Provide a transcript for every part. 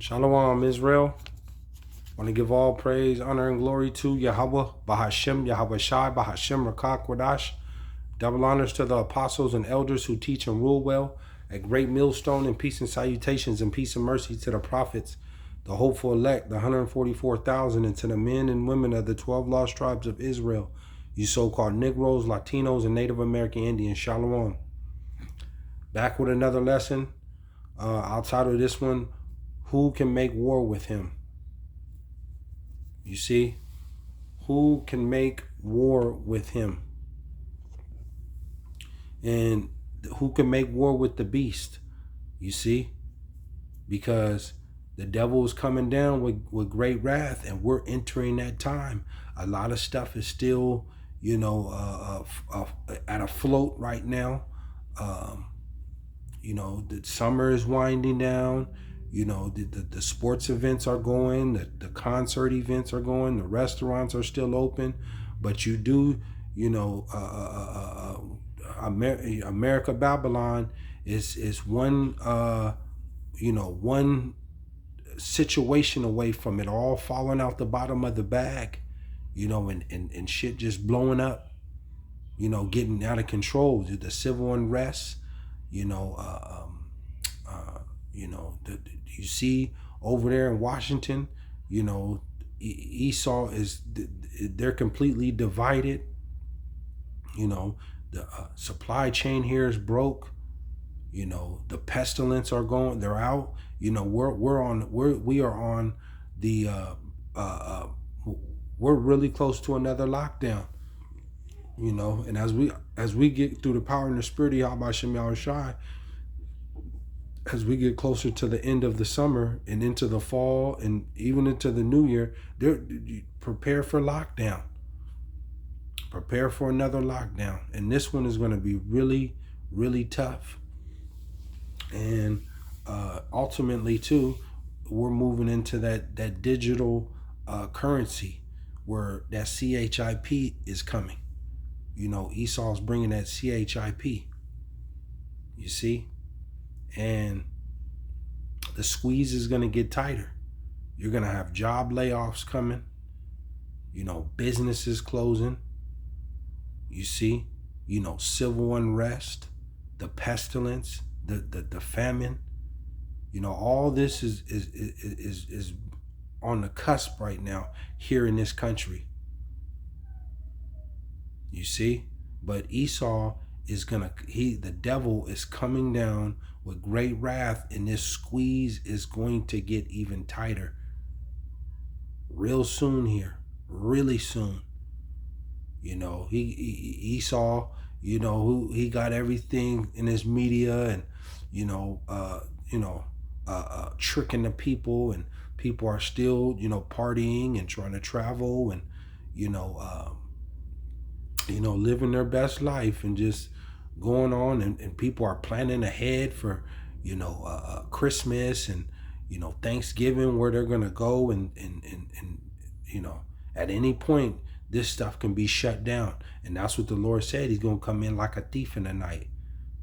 Shalom, Israel. Want to give all praise, honor, and glory to Yahawah, BASHAM, YAHAWAHSHI, BASHAM, Rakah, Kodash. Double honors to the apostles and elders who teach and rule well. A great millstone, and peace and salutations and peace and mercy to the prophets, the hopeful elect, the 144,000, and to the men and women of the 12 lost tribes of Israel, you so-called Negroes, Latinos, and Native American Indians. Shalom. Back with another lesson. I'll title this one, Who Can Make War with Him? You see, who can make war with him? And who can make war with the beast? You see, because the devil is coming down with great wrath, and we're entering that time. A lot of stuff is still, at a float right now. The summer is winding down. The sports events are going, the concert events are going, the restaurants are still open, but you do, America Babylon is one, one situation away from it all falling out the bottom of the bag, and shit just blowing up, getting out of control. The civil unrest, you see over there in Washington, Esau they're completely divided. The supply chain here is broke. The pestilence are going, they're out. We are on the we're really close to another lockdown. And as we get through the power and the spirit of YAHAWAHSHI, as we get closer to the end of the summer and into the fall and even into the new year, prepare for lockdown. Prepare for another lockdown. And this one is going to be really, really tough. And ultimately, too, we're moving into that digital currency where that CHIP is coming. Esau's bringing that CHIP. You see? And the squeeze is going to get tighter. You're going to have job layoffs coming, businesses closing. You see, civil unrest, the pestilence, the famine. All this is on the cusp right now here in this country. You see, but Esau is the devil is coming down with great wrath, and this squeeze is going to get even tighter real soon here, really soon. Esau, who he got everything in his media and, tricking the people, and people are still, partying and trying to travel and, living their best life and just going on, and people are planning ahead for, Christmas and, Thanksgiving, where they're going to go. And at any point, this stuff can be shut down. And that's what the Lord said. He's going to come in like a thief in the night.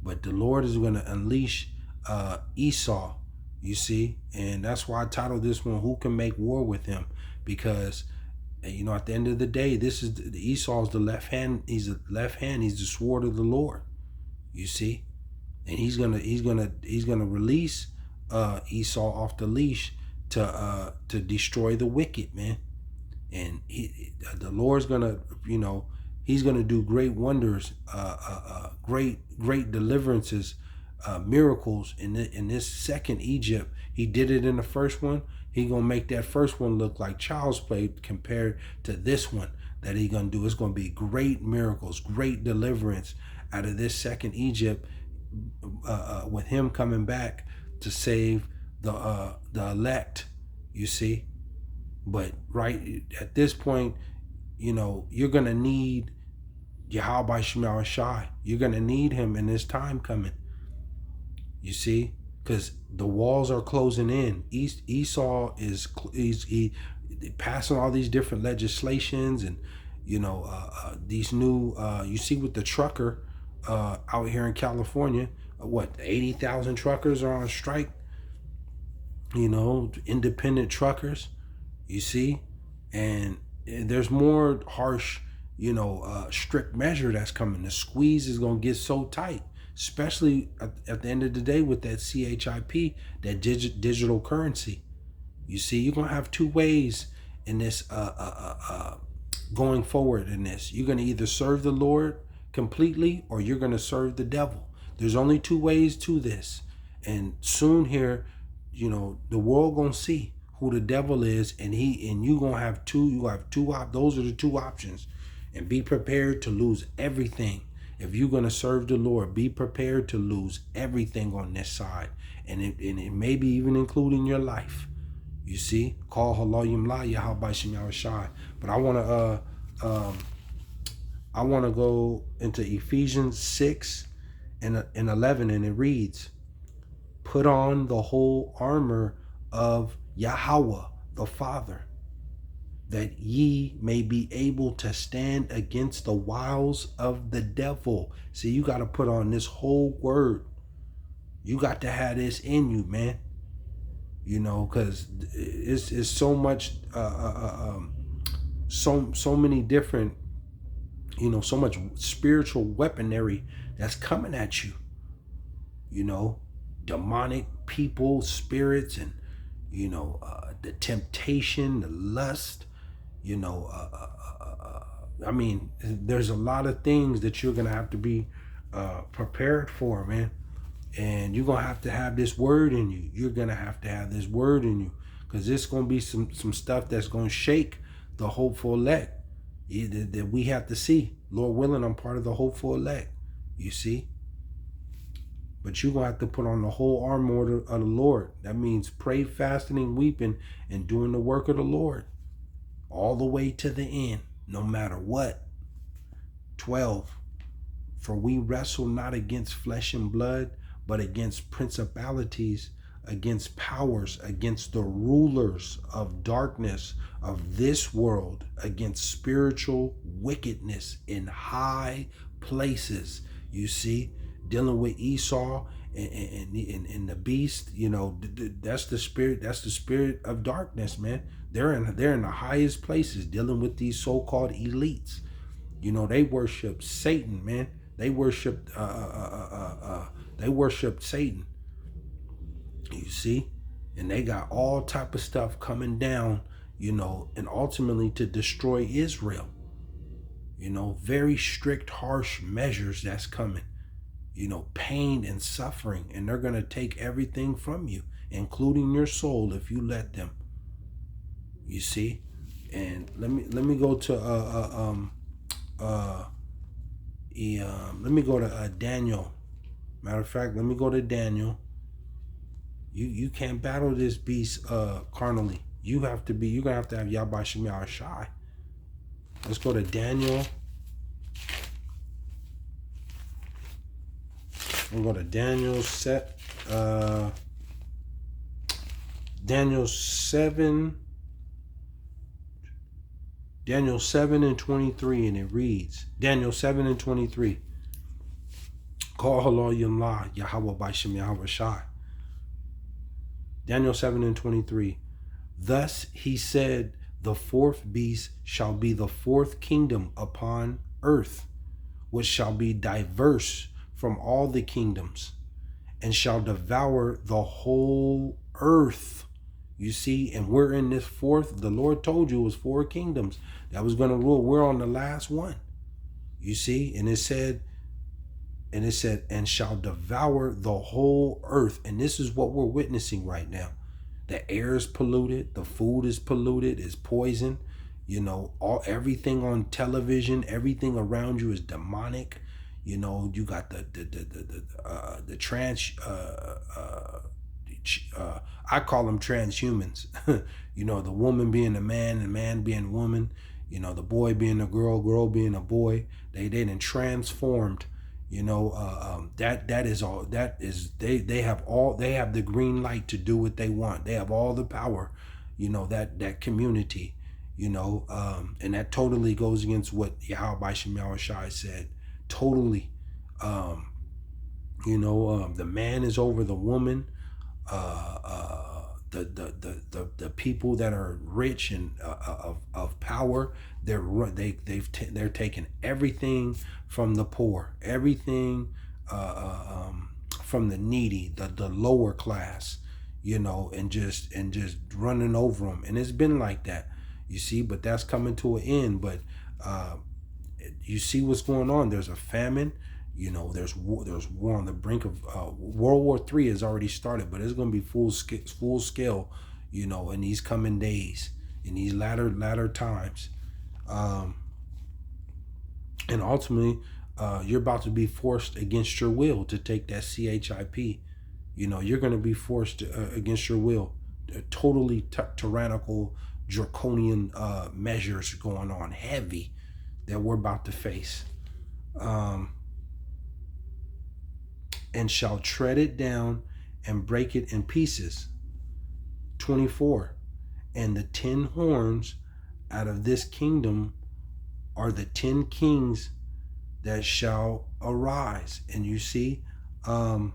But the Lord is going to unleash Esau, you see. And that's why I titled this one, Who Can Make War with Him? Because, at the end of the day, this is Esau's the left hand. He's the left hand. He's the sword of the Lord, you see. And he's gonna release Esau off the leash to destroy the wicked, man. And the Lord's gonna, he's gonna do great wonders, great deliverances, miracles in this second Egypt. He did it in the first one. He gonna make that first one look like child's play compared to this one that he gonna do. It's gonna be great miracles, great deliverance out of this second Egypt, with him coming back to save the elect, you see. But right at this point, you're going to need YAHAWAHSHI. You're going to need him in this time coming, you see, because the walls are closing in. Esau is he passing all these different legislations, and these new you see with the trucker out here in California, 80,000 truckers are on strike. independent truckers, you see, and there's more harsh, strict measure that's coming. The squeeze is going to get so tight, especially at the end of the day with that CHIP, that digital currency. You see, you're going to have two ways in this going forward in this. You're going to either serve the Lord completely or you're going to serve the devil. There's only two ways to this. And soon here, the world going to see who the devil is, and you going to have those are the two options. And be prepared to lose everything. If you're going to serve the Lord, be prepared to lose everything on this side. And it may be even including your life. You see, call Halayim La YAHAWAHSHI. But I want to go into Ephesians 6 and 11, and it reads, "Put on the whole armor of Yahawah the Father, that ye may be able to stand against the wiles of the devil." See, you got to put on this whole word. You got to have this in you, man. Because it's so much, so many different, so much spiritual weaponry that's coming at you. Demonic people, spirits, and the temptation, the lust. There's a lot of things that you're gonna have to be prepared for, man. And you're going to have this word in you. You're going to have this word in you. Because there's going to be some stuff that's going to shake the hopeful elect. That we have to see. Lord willing, I'm part of the hopeful elect. You see? But you're going to have to put on the whole armor of the Lord. That means pray, fasting, weeping, and doing the work of the Lord. All the way to the end. No matter what. 12. For we wrestle not against flesh and blood, but against principalities, against powers, against the rulers of darkness of this world, against spiritual wickedness in high places. You see, dealing with Esau and the beast, that's the spirit of darkness, man. They're in the highest places, dealing with these so-called elites. They worship Satan, man. They worship Satan. You see? And they got all type of stuff coming down, and ultimately to destroy Israel. Very strict, harsh measures that's coming. Pain and suffering, and they're going to take everything from you, including your soul if you let them. You see? And let me go to let me go to Daniel. Matter of fact, let me go to Daniel. You can't battle this beast carnally. You're gonna have to have YAHAWAHSHI. Let's go to Daniel. We'll go to Daniel Daniel 7. Daniel 7 and 23, and it reads, Daniel 7 and 23. Call Halayim La YAHAWAHSHI. Daniel 7 and 23. Thus he said, the fourth beast shall be the fourth kingdom upon earth, which shall be diverse from all the kingdoms, and shall devour the whole earth. You see, and we're in this fourth. The Lord told you it was 4 kingdoms that was going to rule. We're on the last one. You see, and it said, and shall devour the whole earth. And this is what we're witnessing right now. The air is polluted. The food is polluted. It's poison. Everything on television, everything around you is demonic. You got the trans. I call them transhumans. The woman being a man, the man being a woman. The boy being a girl, girl being a boy. They done transformed. That is all. That is they have the green light to do what they want. They have all the power. That community. And that totally goes against what YAHAWAHSHI said. Totally. The man is over the woman. the people that are rich and of power, they're taking everything from the poor, everything from the needy, the lower class, and just running over them. And it's been like that, you see. But that's coming to an end. But you see what's going on. There's a famine. There's war on the brink of World War III has already started, but it's going to be full scale, in these coming days, in these latter times, and ultimately, you're about to be forced against your will to take that CHIP. You're going to be forced against your will. Totally tyrannical, draconian measures going on, heavy, that we're about to face. And shall tread it down and break it in pieces. 24. And the 10 horns out of this kingdom are the 10 kings that shall arise. And you see, and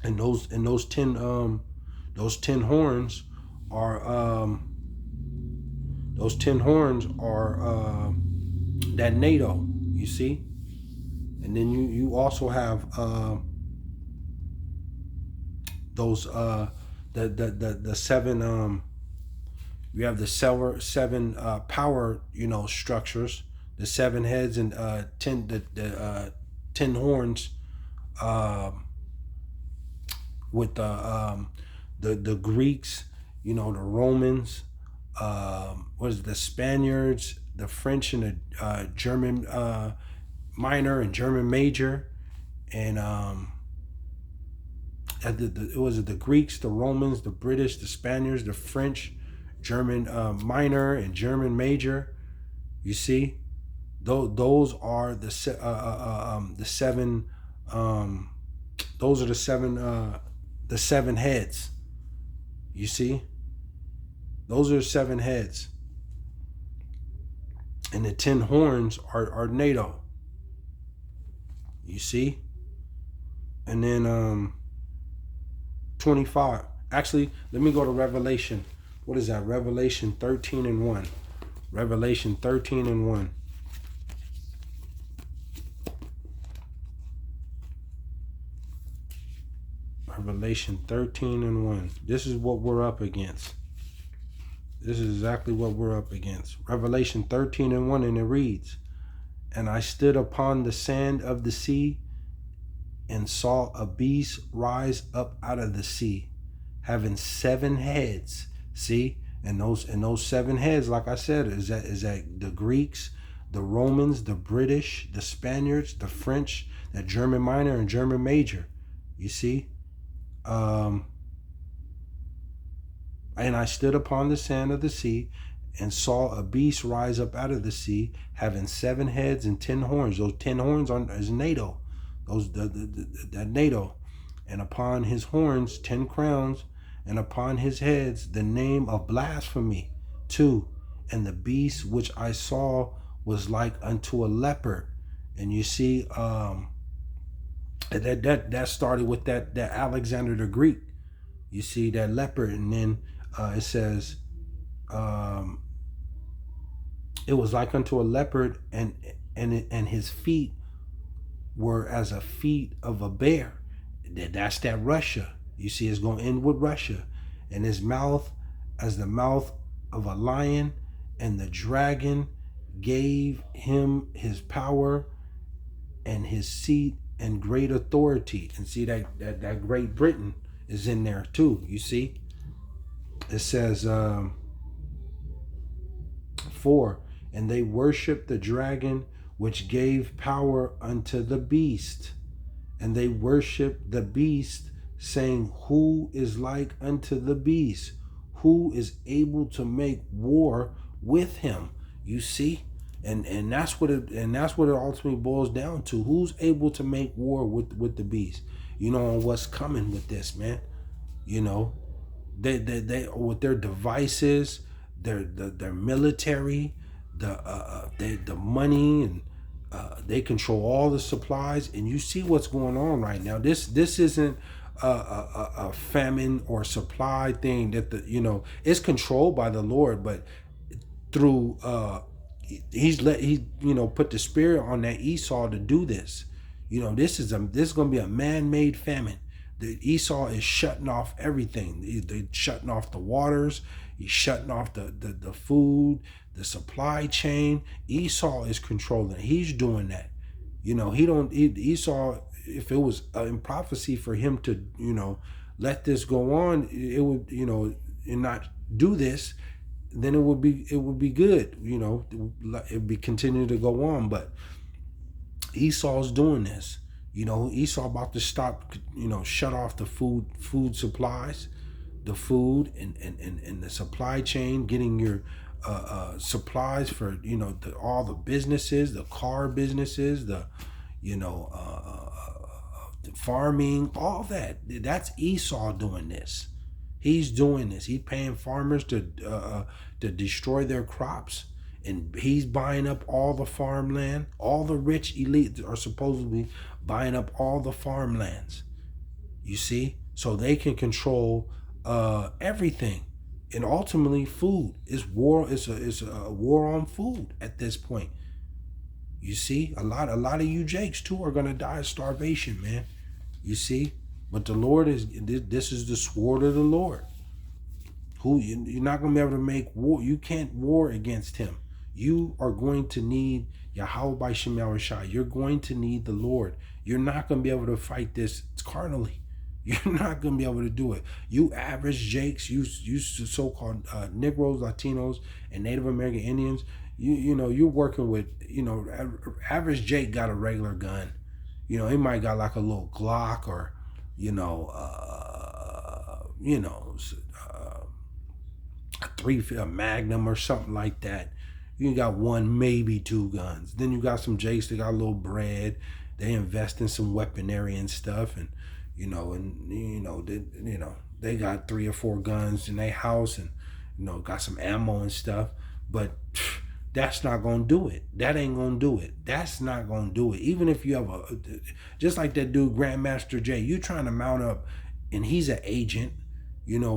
those 10 horns are that NATO. You see, and then you also have those the seven you have the seven power structures, the 7 heads and 10 10 horns, with the Greeks, the Romans, what is it, the Spaniards, the French, and the German minor and German major, and it was the Greeks, the Romans, the British, the Spaniards, the French, German minor, and German major. You see, those are the seven. Those are the 7 heads. You see, those are 7 heads. And the 10 horns are NATO. You see? And then 25. Actually, let me go to Revelation. What is that? Revelation 13:1. Revelation 13:1. Revelation 13:1. This is what we're up against. This is exactly what we're up against. Revelation 13:1, and it reads, and I stood upon the sand of the sea and saw a beast rise up out of the sea, having 7 heads. See, and those 7 heads, like I said, is that the Greeks, the Romans, the British, the Spaniards, the French, the German minor and German major. You see, and I stood upon the sand of the sea and saw a beast rise up out of the sea, having 7 heads and 10 horns. Those 10 horns is NATO. Those that NATO. And upon his horns 10 crowns, and upon his heads the name of blasphemy. 2. And the beast which I saw was like unto a leopard. And you see, that started with that Alexander the Greek. You see that leopard, and then it says, it was like unto a leopard, and his feet were as a feet of a bear. That's that Russia. You see, it's going to end with Russia. And his mouth as the mouth of a lion, and the dragon gave him his power and his seat and great authority. And see that Great Britain is in there too. You see, it says 4, and they worshiped the dragon which gave power unto the beast, and they worshiped the beast, saying, who is like unto the beast? Who is able to make war with him? You see, and that's what it ultimately boils down to. Who's able to make war with the beast? And what's coming with this, man? They with their devices, their military, the money, and They control all the supplies, and you see what's going on right now. This isn't a famine or supply thing that it's controlled by the Lord, but through he put the spirit on that Esau to do this. This is going to be a man-made famine. The Esau is shutting off everything. They're shutting off the waters. He's shutting off the food, the supply chain. Esau is controlling. He's doing that. Esau, if it was in prophecy for him to, let this go on, it would, and not do this, then it would be good. It would be continuing to go on. But Esau's doing this. Esau about to stop, shut off the food supplies, the food and the supply chain, getting your supplies for, all the businesses, the car businesses, the farming, all that. That's Esau doing this. He's doing this. He's paying farmers to destroy their crops. And he's buying up all the farmland. All the rich elite are supposedly buying up all the farmlands. You see? So they can control everything. And ultimately, food is war. It's a war on food at this point. You see? A lot of you Jakes too are gonna die of starvation, man. You see? But the Lord this is the sword of the Lord. You're not gonna be able to make war. You can't war against him. You are going to need YAHAWAHSHI. You're going to need the Lord. You're not going to be able to fight this carnally. You're not going to be able to do it. You average Jakes, you so-called Negroes, Latinos, and Native American Indians, you're working with, average Jake got a regular gun. He might got like a little Glock or, a Magnum or something like that. You got one, maybe two guns. Then you got some Jakes that got a little bread. They invest in some weaponry and stuff, and they got 3 or 4 guns in their house, and got some ammo and stuff. But that's not gonna do it. That ain't gonna do it. That's not gonna do it. Even if you have just like that dude Grandmaster Jay, you trying to mount up, and he's an agent,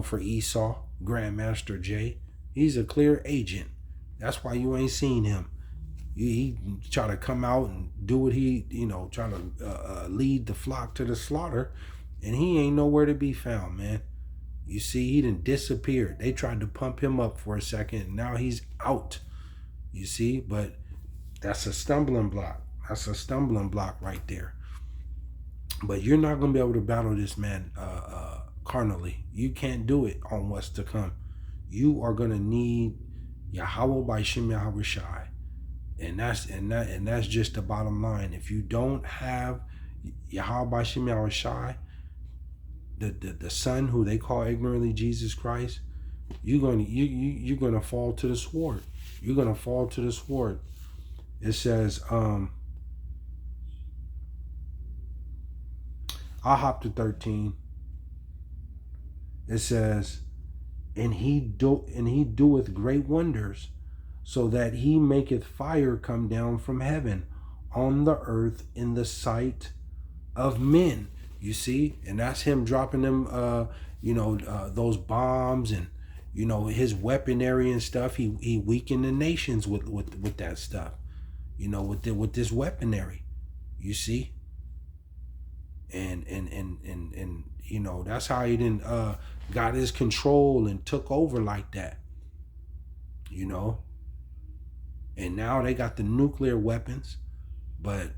for Esau. Grandmaster Jay, he's a clear agent. That's why you ain't seen him. He try to come out and do what he, try to lead the flock to the slaughter, and he ain't nowhere to be found, man. You see, he done disappeared. They tried to pump him up for a second, and now he's out. You see, but that's a stumbling block. That's a stumbling block right there. But you're not going to be able to battle this man carnally. You can't do it on what's to come. You are going to need YAHAWAHSHI. And that's just the bottom line. If you don't have YAHAWAHSHI, the son who they call ignorantly Jesus Christ, you're gonna fall to the sword. You're gonna fall to the sword. It says, I'll hop to 13. It says, and he doeth great wonders, so that he maketh fire come down from heaven on the earth in the sight of men. You see, and that's him dropping them, those bombs and his weaponry and stuff. He weakened the nations with that stuff, with this weaponry. You see, and that's how he didn't got his control and took over like that. And now they got the nuclear weapons, but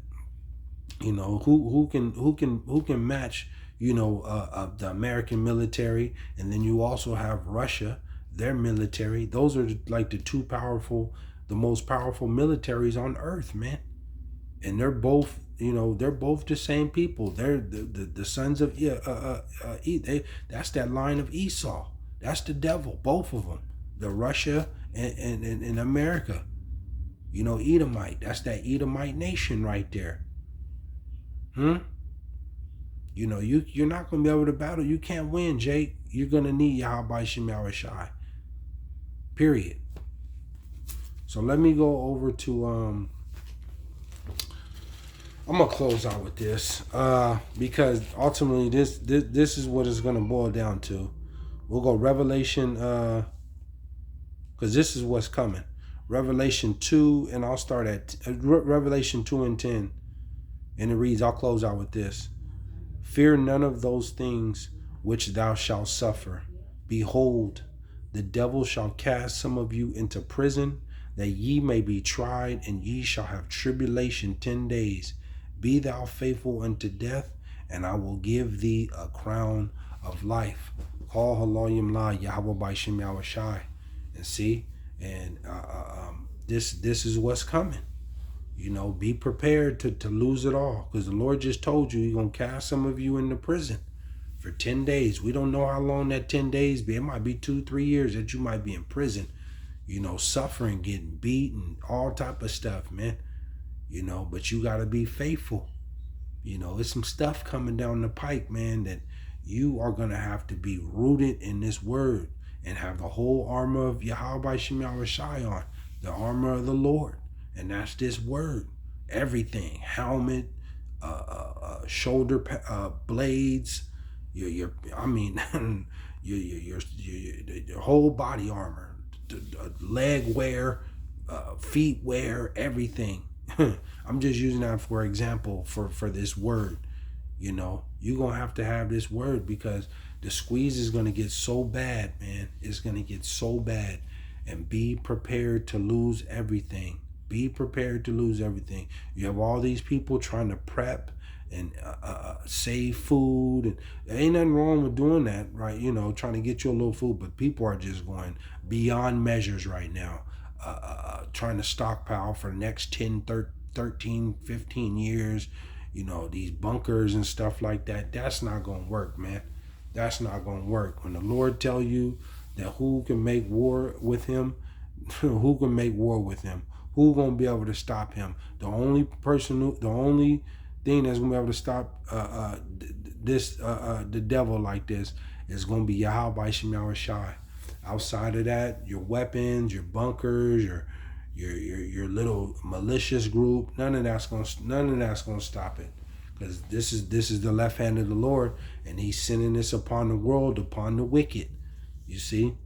who can match the American military? And then you also have Russia, their military. Those are like the most powerful militaries on earth, man. And they're both the same people. They're the sons of that's that line of Esau. That's the devil, both of them. The Russia and America. Edomite. That's that Edomite nation right there. You're not going to be able to battle. You can't win, Jake. You're going to need YAHAWAHSHI. Period. So let me go over to I'm gonna close out with this because ultimately this is what it's gonna boil down to. We'll go Revelation because this is what's coming. Revelation 2, and I'll start at Revelation 2 and 10, and it reads. I'll close out with this. Fear none of those things which thou shalt suffer. Behold, the devil shall cast some of you into prison, that ye may be tried, and ye shall have tribulation 10 days. Be thou faithful unto death, and I will give thee a crown of life. Call Haloyim La Yahawah BASHAM YAHAWAHSHI. And see, and this is what's coming. You know, be prepared to lose it all, because the Lord just told you He's going to cast some of you into prison for 10 days. We don't know how long that 10 days be. It might be 2-3 years that you might be in prison, you know, suffering, getting beaten, all type of stuff, man. You know, but you got to be faithful. You know, there's some stuff coming down the pike, man, that you are going to have to be rooted in this word and have the whole armor of Yahawah BASHAM YAHAWAHSHI on, the armor of the Lord. And that's this word. Everything, helmet, shoulder blades, your whole body armor, leg wear, feet wear, everything. I'm just using that for example for this word. You know, you're gonna have to have this word, because the squeeze is gonna get so bad, man. It's gonna get so bad, and be prepared to lose everything. Be prepared to lose everything. You have all these people trying to prep and save food, and there ain't nothing wrong with doing that, right? You know, trying to get you a little food, but people are just going beyond measures right now, trying to stockpile for the next 10, 13, 15 years. You know, these bunkers and stuff like that. That's not gonna work, man. That's not gonna work. When the Lord tell you that who can make war with him, who can make war with him? Who gonna be able to stop him? The only thing that's gonna be able to stop the devil like this is gonna be Yahawah BASHAM YAHAWAHSHI. Outside of that, your weapons, your bunkers, your little malicious group, none of that's gonna stop it. Because this is the left hand of the Lord, and He's sending this upon the world, upon the wicked. You see?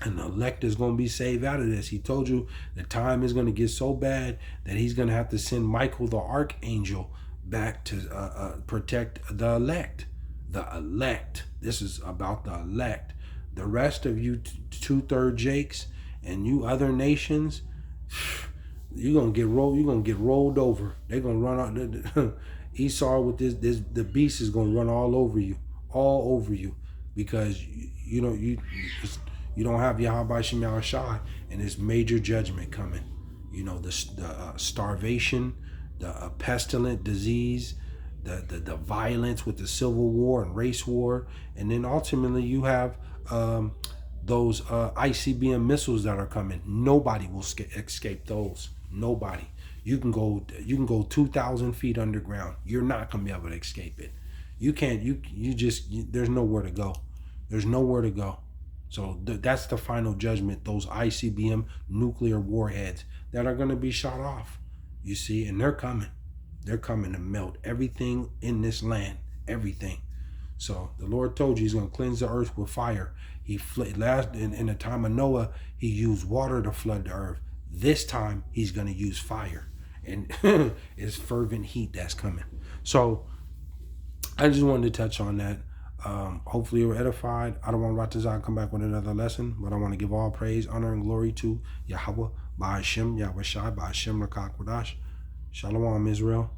And the elect is going to be saved out of this. He told you the time is going to get so bad that He's going to have to send Michael the archangel back to protect the elect. The elect. This is about the elect. The rest of you 2/3 Jakes and you other nations, you're going to get rolled. You're going to get rolled over. They're going to run out. Esau with this, the beast is going to run all over you, because you don't have Yahawah BASHAM YAHAWAHSHI, and there's major judgment coming. You know, the starvation, the pestilent disease, the violence with the civil war and race war, and then ultimately you have those ICBM missiles that are coming. Nobody will escape those. Nobody. You can go 2,000 feet underground. You're not gonna be able to escape it. You can't. There's nowhere to go. There's nowhere to go. So that's the final judgment. Those ICBM nuclear warheads that are going to be shot off. You see, and they're coming. They're coming to melt everything in this land. Everything. So the Lord told you He's going to cleanse the earth with fire. In the time of Noah, He used water to flood the earth. This time He's going to use fire, and it's fervent heat that's coming. So I just wanted to touch on that. Hopefully you're edified. I don't want to come back with another lesson, but I want to give all praise, honor, and glory to Yahawah BASHAM YAHAWAHSHI BASHAM LaKakwadash. Shalom, Israel.